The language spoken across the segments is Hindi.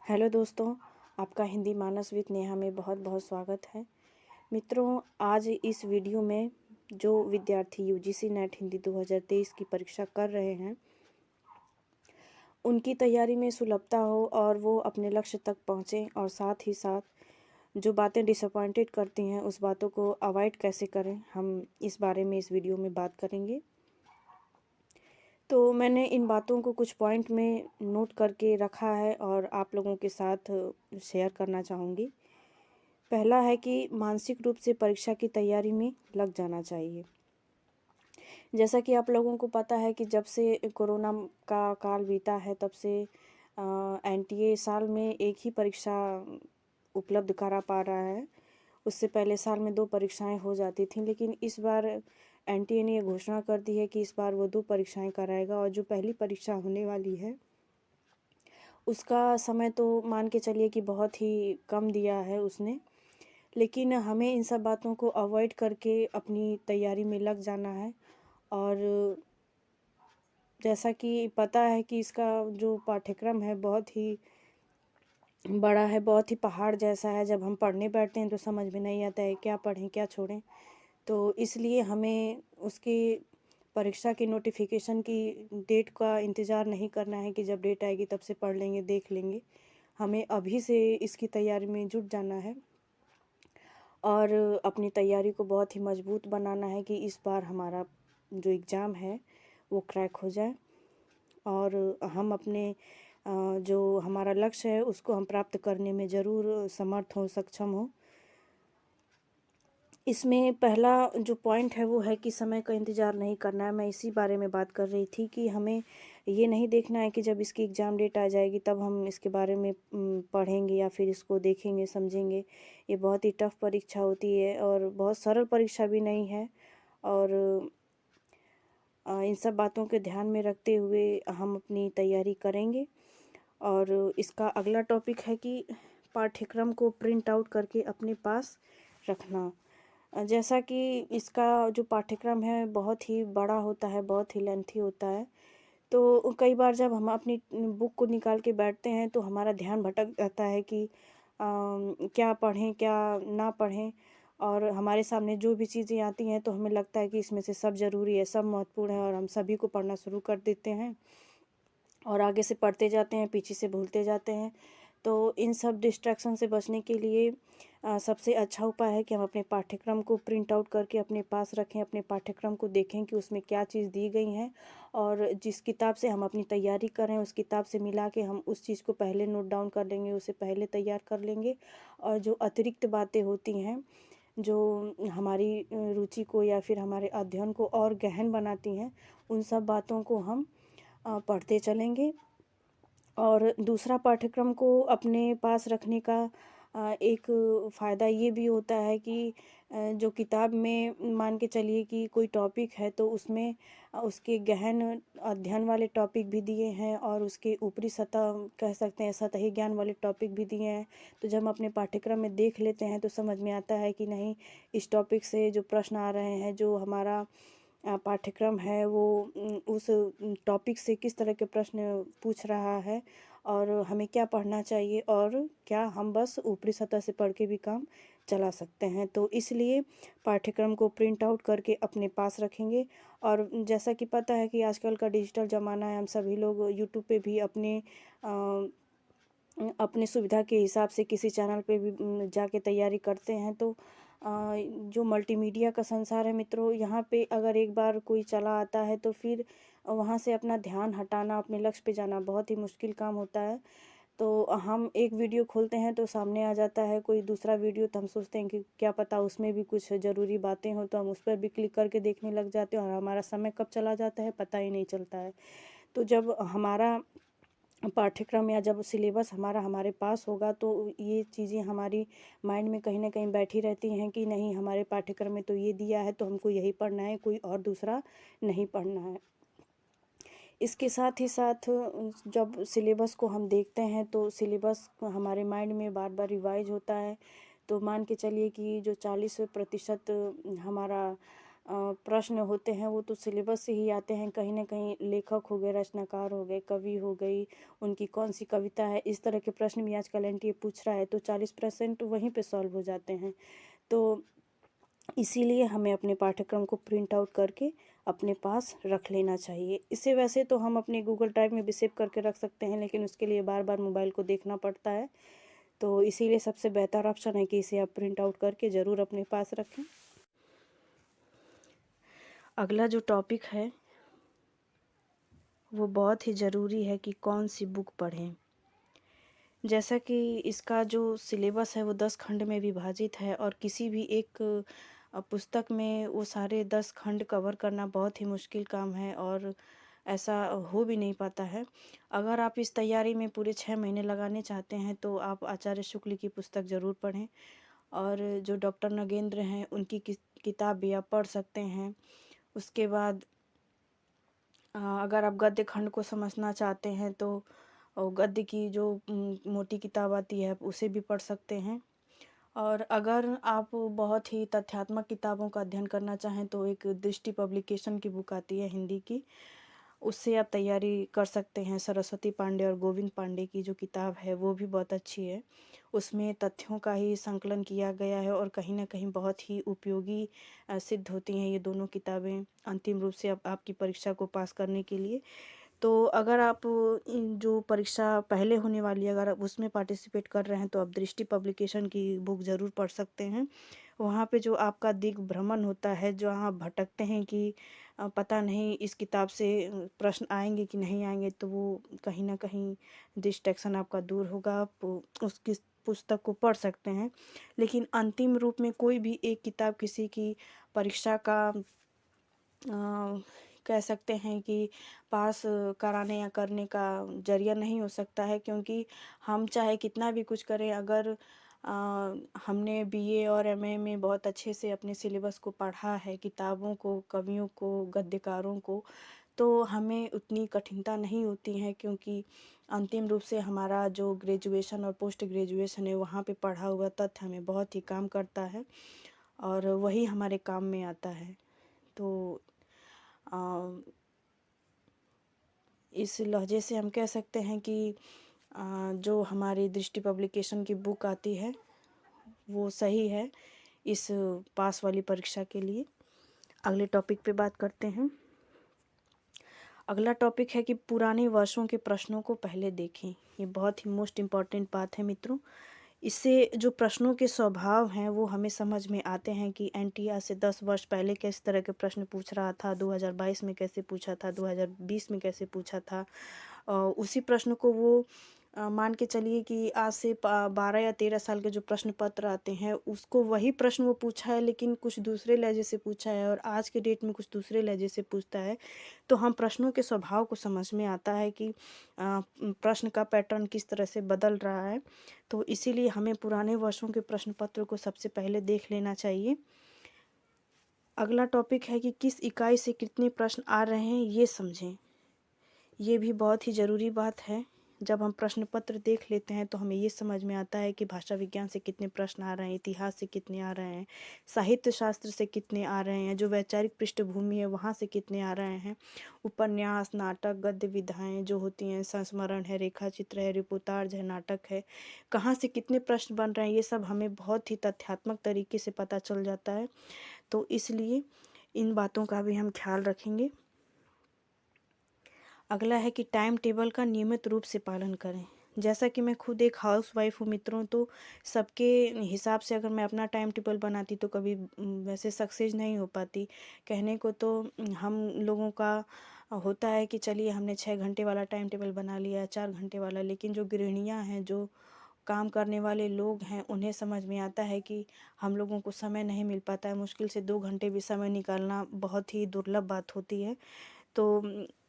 हेलो दोस्तों, आपका हिंदी मानस विद नेहा में बहुत बहुत स्वागत है। मित्रों, आज इस वीडियो में जो विद्यार्थी यूजीसी नेट हिंदी 2023 की परीक्षा कर रहे हैं, उनकी तैयारी में सुलभता हो और वो अपने लक्ष्य तक पहुँचें, और साथ ही साथ जो बातें डिसअपॉइंटेड करती हैं उस बातों को अवॉइड कैसे करें, हम इस बारे में इस वीडियो में बात करेंगे। तो मैंने इन बातों को कुछ पॉइंट में नोट करके रखा है और आप लोगों के साथ शेयर करना चाहूँगी। पहला है कि मानसिक रूप से परीक्षा की तैयारी में लग जाना चाहिए। जैसा कि आप लोगों को पता है कि जब से कोरोना का काल बीता है, तब से एनटीए साल में एक ही परीक्षा उपलब्ध करा पा रहा है। उससे पहले साल में 2 परीक्षाएं हो जाती थीं, लेकिन इस बार एनटीए ने ये घोषणा कर दी है कि इस बार वो 2 परीक्षाएं कराएगा, और जो पहली परीक्षा होने वाली है उसका समय तो मान के चलिए कि बहुत ही कम दिया है उसने। लेकिन हमें इन सब बातों को अवॉइड करके अपनी तैयारी में लग जाना है। और जैसा कि पता है कि इसका जो पाठ्यक्रम है बहुत ही बड़ा है, बहुत ही पहाड़ जैसा है। जब हम पढ़ने बैठते हैं तो समझ में नहीं आता है क्या पढ़ें क्या छोड़ें। तो इसलिए हमें उसकी परीक्षा की नोटिफिकेशन की डेट का इंतज़ार नहीं करना है कि जब डेट आएगी तब से पढ़ लेंगे, देख लेंगे। हमें अभी से इसकी तैयारी में जुट जाना है और अपनी तैयारी को बहुत ही मजबूत बनाना है कि इस बार हमारा जो एग्ज़ाम है वो क्रैक हो जाए और हम अपने जो हमारा लक्ष्य है उसको हम प्राप्त करने में ज़रूर समर्थ हों, सक्षम हों। इसमें पहला जो पॉइंट है वो है कि समय का इंतज़ार नहीं करना है। मैं इसी बारे में बात कर रही थी कि हमें ये नहीं देखना है कि जब इसकी एग्ज़ाम डेट आ जाएगी तब हम इसके बारे में पढ़ेंगे या फिर इसको देखेंगे, समझेंगे। ये बहुत ही टफ़ परीक्षा होती है और बहुत सरल परीक्षा भी नहीं है। और इन सब बातों के ध्यान में रखते हुए हम अपनी तैयारी करेंगे। और इसका अगला टॉपिक है कि पाठ्यक्रम को प्रिंट आउट करके अपने पास रखना। जैसा कि इसका जो पाठ्यक्रम है बहुत ही बड़ा होता है, बहुत ही लेंथी होता है। तो कई बार जब हम अपनी बुक को निकाल के बैठते हैं तो हमारा ध्यान भटक जाता है कि क्या पढ़ें क्या ना पढ़ें। और हमारे सामने जो भी चीज़ें आती हैं तो हमें लगता है कि इसमें से सब ज़रूरी है, सब महत्वपूर्ण है, और हम सभी को पढ़ना शुरू कर देते हैं और आगे से पढ़ते जाते हैं, पीछे से भूलते जाते हैं। तो इन सब डिस्ट्रैक्शन से बचने के लिए सबसे अच्छा उपाय है कि हम अपने पाठ्यक्रम को प्रिंट आउट करके अपने पास रखें, अपने पाठ्यक्रम को देखें कि उसमें क्या चीज़ दी गई हैं, और जिस किताब से हम अपनी तैयारी कर रहे हैं उस किताब से मिला के हम उस चीज़ को पहले नोट डाउन कर लेंगे, उसे पहले तैयार कर लेंगे। और जो अतिरिक्त बातें होती हैं, जो हमारी रुचि को या फिर हमारे अध्ययन को और गहन बनाती हैं, उन सब बातों को हम पढ़ते चलेंगे। और दूसरा पाठ्यक्रम को अपने पास रखने का एक फ़ायदा ये भी होता है कि जो किताब में मान के चलिए कि कोई टॉपिक है तो उसमें उसके गहन अध्ययन वाले टॉपिक भी दिए हैं और उसके ऊपरी सतह कह सकते हैं सतही ज्ञान वाले टॉपिक भी दिए हैं। तो जब हम अपने पाठ्यक्रम में देख लेते हैं तो समझ में आता है कि नहीं, इस टॉपिक से जो प्रश्न आ रहे हैं, जो हमारा पाठ्यक्रम है वो उस टॉपिक से किस तरह के प्रश्न पूछ रहा है और हमें क्या पढ़ना चाहिए, और क्या हम बस ऊपरी सतह से पढ़ के भी काम चला सकते हैं। तो इसलिए पाठ्यक्रम को प्रिंट आउट करके अपने पास रखेंगे। और जैसा कि पता है कि आजकल का डिजिटल ज़माना है, हम सभी लोग यूट्यूब पे भी अपनी सुविधा के हिसाब से किसी चैनल पे भी जाके तैयारी करते हैं। तो जो मल्टीमीडिया का संसार है मित्रों, यहाँ पे अगर एक बार कोई चला आता है तो फिर वहाँ से अपना ध्यान हटाना, अपने लक्ष्य पे जाना बहुत ही मुश्किल काम होता है। तो हम एक वीडियो खोलते हैं तो सामने आ जाता है कोई दूसरा वीडियो, तो हम सोचते हैं कि क्या पता उसमें भी कुछ ज़रूरी बातें हों, तो हम उस पर भी क्लिक करके देखने लग जाते हैं और हमारा समय कब चला जाता है पता ही नहीं चलता है। तो जब हमारा पाठ्यक्रम या जब सिलेबस हमारे पास होगा तो ये चीज़ें हमारी माइंड में कहीं न कहीं बैठी रहती हैं कि नहीं, हमारे पाठ्यक्रम में तो ये दिया है तो हमको यही पढ़ना है, कोई और दूसरा नहीं पढ़ना है। इसके साथ ही साथ जब सिलेबस को हम देखते हैं तो सिलेबस हमारे माइंड में बार-बार रिवाइज़ होता है। तो मान के चलिए कि जो 40% हमारा प्रश्न होते हैं वो तो सिलेबस से ही आते हैं। कहीं ना कहीं लेखक हो गए, रचनाकार हो गए, कवि हो गई, उनकी कौन सी कविता है, इस तरह के प्रश्न भी आजकल एनटीए पूछ रहा है, तो 40% वहीं पे सॉल्व हो जाते हैं। तो इसीलिए हमें अपने पाठ्यक्रम को प्रिंट आउट करके अपने पास रख लेना चाहिए। इसे वैसे तो हम अपने गूगल ड्राइव में भी सेव करके रख सकते हैं, लेकिन उसके लिए बार बार मोबाइल को देखना पड़ता है। तो इसीलिए सबसे बेहतर ऑप्शन है कि इसे आप प्रिंट आउट करके ज़रूर अपने पास रखें। अगला जो टॉपिक है वो बहुत ही ज़रूरी है कि कौन सी बुक पढ़ें। जैसा कि इसका जो सिलेबस है वो 10 खंड में विभाजित है, और किसी भी एक पुस्तक में वो सारे 10 खंड कवर करना बहुत ही मुश्किल काम है, और ऐसा हो भी नहीं पाता है। अगर आप इस तैयारी में पूरे 6 महीने लगाने चाहते हैं तो आप आचार्य शुक्ल की पुस्तक ज़रूर पढ़ें, और जो डॉक्टर नगेंद्र हैं उनकी किताब भी आप पढ़ सकते हैं। उसके बाद अगर आप गद्य खंड को समझना चाहते हैं तो गद्य की जो मोटी किताब आती है उसे भी पढ़ सकते हैं। और अगर आप बहुत ही तथ्यात्मक किताबों का अध्ययन करना चाहें तो एक दृष्टि पब्लिकेशन की बुक आती है हिंदी की, उससे आप तैयारी कर सकते हैं। सरस्वती पांडे और गोविंद पांडे की जो किताब है वो भी बहुत अच्छी है। उसमें तथ्यों का ही संकलन किया गया है, और कहीं ना कहीं बहुत ही उपयोगी सिद्ध होती हैं ये दोनों किताबें अंतिम रूप से आपकी परीक्षा को पास करने के लिए। तो अगर आप जो परीक्षा पहले होने वाली है अगर आप उसमें पार्टिसिपेट कर रहे हैं तो आप दृष्टि पब्लिकेशन की बुक ज़रूर पढ़ सकते हैं। वहाँ पे जो आपका दिग्भ्रमण होता है, जहाँ आप भटकते हैं कि पता नहीं इस किताब से प्रश्न आएंगे कि नहीं आएंगे, तो वो कहीं ना कहीं डिस्ट्रैक्शन आपका दूर होगा। आप उस किस पुस्तक को पढ़ सकते हैं। लेकिन अंतिम रूप में कोई भी एक किताब किसी की परीक्षा का कह सकते हैं कि पास कराने या करने का जरिया नहीं हो सकता है, क्योंकि हम चाहे कितना भी कुछ करें, अगर हमने बीए और एमए में बहुत अच्छे से अपने सिलेबस को पढ़ा है, किताबों को, कवियों को, गद्यकारों को, तो हमें उतनी कठिनता नहीं होती है, क्योंकि अंतिम रूप से हमारा जो ग्रेजुएशन और पोस्ट ग्रेजुएशन है वहाँ पे पढ़ा हुआ तथ्य हमें बहुत ही काम करता है, और वही हमारे काम में आता है। तो इस लहजे से हम कह सकते हैं कि जो हमारी दृष्टि पब्लिकेशन की बुक आती है वो सही है इस पास वाली परीक्षा के लिए। अगले टॉपिक पे बात करते हैं। अगला टॉपिक है कि पुराने वर्षों के प्रश्नों को पहले देखें। ये बहुत ही मोस्ट इम्पॉर्टेंट बात है मित्रों। इससे जो प्रश्नों के स्वभाव हैं वो हमें समझ में आते हैं कि एनटीए से 10 वर्ष पहले किस तरह के प्रश्न पूछ रहा था, 2022 में कैसे पूछा था, 2020 में कैसे पूछा था। उसी प्रश्न को वो मान के चलिए कि आज से 12 या 13 साल के जो प्रश्न पत्र आते हैं उसको वही प्रश्न वो पूछा है, लेकिन कुछ दूसरे लहजे से पूछा है, और आज के डेट में कुछ दूसरे लहजे से पूछता है। तो हम प्रश्नों के स्वभाव को समझ में आता है कि प्रश्न का पैटर्न किस तरह से बदल रहा है। तो इसीलिए हमें पुराने वर्षों के प्रश्न पत्र को सबसे पहले देख लेना चाहिए। अगला टॉपिक है कि किस इकाई से कितने प्रश्न आ रहे हैं ये समझें। ये भी बहुत ही ज़रूरी बात है। जब हम प्रश्न पत्र देख लेते हैं तो हमें ये समझ में आता है कि भाषा विज्ञान से कितने प्रश्न आ रहे हैं, इतिहास से कितने आ रहे हैं, साहित्य शास्त्र से कितने आ रहे हैं, जो वैचारिक पृष्ठभूमि है वहाँ से कितने आ रहे हैं, उपन्यास, नाटक, गद्य विधाएँ जो होती हैं, संस्मरण है, रेखा चित्र है, रिपोर्टाज है, नाटक है, कहाँ से कितने प्रश्न बन रहे हैं, ये सब हमें बहुत ही तथ्यात्मक तरीके से पता चल जाता है। तो इसलिए इन बातों का भी हम ख्याल रखेंगे। अगला है कि टाइम टेबल का नियमित रूप से पालन करें। जैसा कि मैं खुद एक हाउसवाइफ हूँ मित्रों, तो सबके हिसाब से अगर मैं अपना टाइम टेबल बनाती तो कभी वैसे सक्सेस नहीं हो पाती। कहने को तो हम लोगों का होता है कि चलिए हमने 6 घंटे वाला टाइम टेबल बना लिया, 4 घंटे वाला, लेकिन जो गृहिणियाँ हैं, जो काम करने वाले लोग हैं, उन्हें समझ में आता है कि हम लोगों को समय नहीं मिल पाता है। मुश्किल से 2 घंटे भी समय निकालना बहुत ही दुर्लभ बात होती है। तो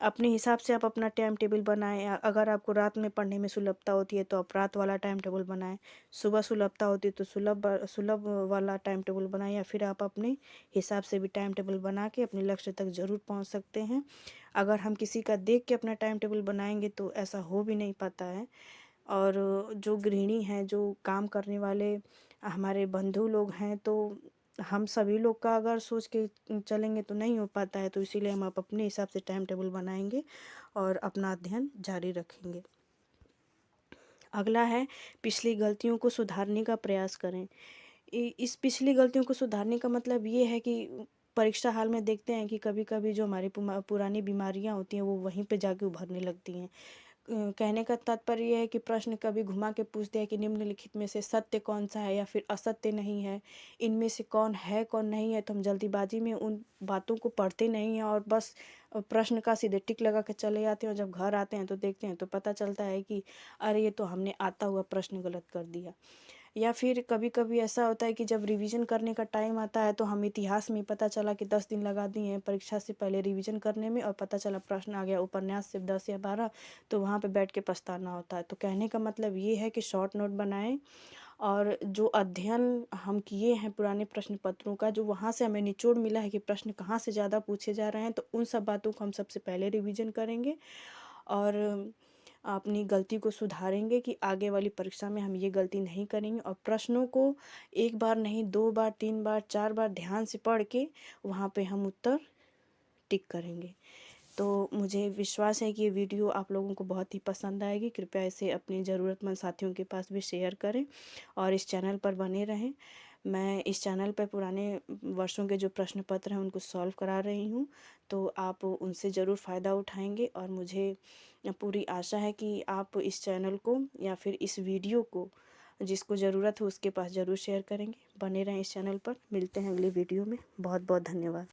अपने हिसाब से आप अपना टाइम टेबल बनाएं। अगर आपको रात में पढ़ने में सुलभता होती है तो आप रात वाला टाइम टेबल बनाएं, सुबह सुलभता होती है तो सुलभ वाला टाइम टेबल बनाएं, या फिर आप अपने हिसाब से भी टाइम टेबल बना के अपने लक्ष्य तक ज़रूर पहुंच सकते हैं। अगर हम किसी का देख के अपना टाइम टेबल बनाएंगे तो ऐसा हो भी नहीं पाता है। और जो गृहिणी हैं, जो काम करने वाले हमारे बंधु लोग हैं, तो हम सभी लोग का अगर सोच के चलेंगे तो नहीं हो पाता है, तो इसीलिए हम आप अपने हिसाब से टाइम टेबल बनाएंगे और अपना अध्ययन जारी रखेंगे। अगला है, पिछली गलतियों को सुधारने का प्रयास करें। इस पिछली गलतियों को सुधारने का मतलब ये है कि परीक्षा हाल में देखते हैं कि कभी कभी जो हमारी पुरानी बीमारियां होती हैं वो वहीं पे जाके उभरने लगती हैं। कहने का तात्पर्य यह है कि प्रश्न कभी घुमा के पूछते हैं कि निम्नलिखित में से सत्य कौन सा है या फिर असत्य नहीं है, इनमें से कौन है कौन नहीं है। तो हम जल्दीबाजी में उन बातों को पढ़ते नहीं हैं और बस प्रश्न का सीधे टिक लगा के चले जाते हैं, और जब घर आते हैं तो देखते हैं तो पता चलता है कि अरे ये तो हमने आता हुआ प्रश्न गलत कर दिया। या फिर कभी कभी ऐसा होता है कि जब रिवीजन करने का टाइम आता है तो हम इतिहास में पता चला कि 10 दिन लगा दिए हैं परीक्षा से पहले रिवीजन करने में, और पता चला प्रश्न आ गया उपन्यास से 10 या 12, तो वहाँ पे बैठ के पछताना होता है। तो कहने का मतलब ये है कि शॉर्ट नोट बनाएं, और जो अध्ययन हम किए हैं पुराने प्रश्न पत्रों का, जो वहाँ से हमें निचोड़ मिला है कि प्रश्न कहाँ से ज़्यादा पूछे जा रहे हैं, तो उन सब बातों को हम सबसे पहले रिवीजन करेंगे और अपनी गलती को सुधारेंगे कि आगे वाली परीक्षा में हम ये गलती नहीं करेंगे। और प्रश्नों को एक बार नहीं, 2 बार, 3 बार, 4 बार ध्यान से पढ़ के वहाँ पे हम उत्तर टिक करेंगे। तो मुझे विश्वास है कि ये वीडियो आप लोगों को बहुत ही पसंद आएगी। कृपया इसे अपने ज़रूरतमंद साथियों के पास भी शेयर करें और इस चैनल पर बने रहें। मैं इस चैनल पर पुराने वर्षों के जो प्रश्न पत्र हैं उनको सॉल्व करा रही हूँ, तो आप उनसे ज़रूर फ़ायदा उठाएंगे। और मुझे पूरी आशा है कि आप इस चैनल को या फिर इस वीडियो को जिसको ज़रूरत हो उसके पास ज़रूर शेयर करेंगे। बने रहें इस चैनल पर। मिलते हैं अगली वीडियो में। बहुत बहुत धन्यवाद।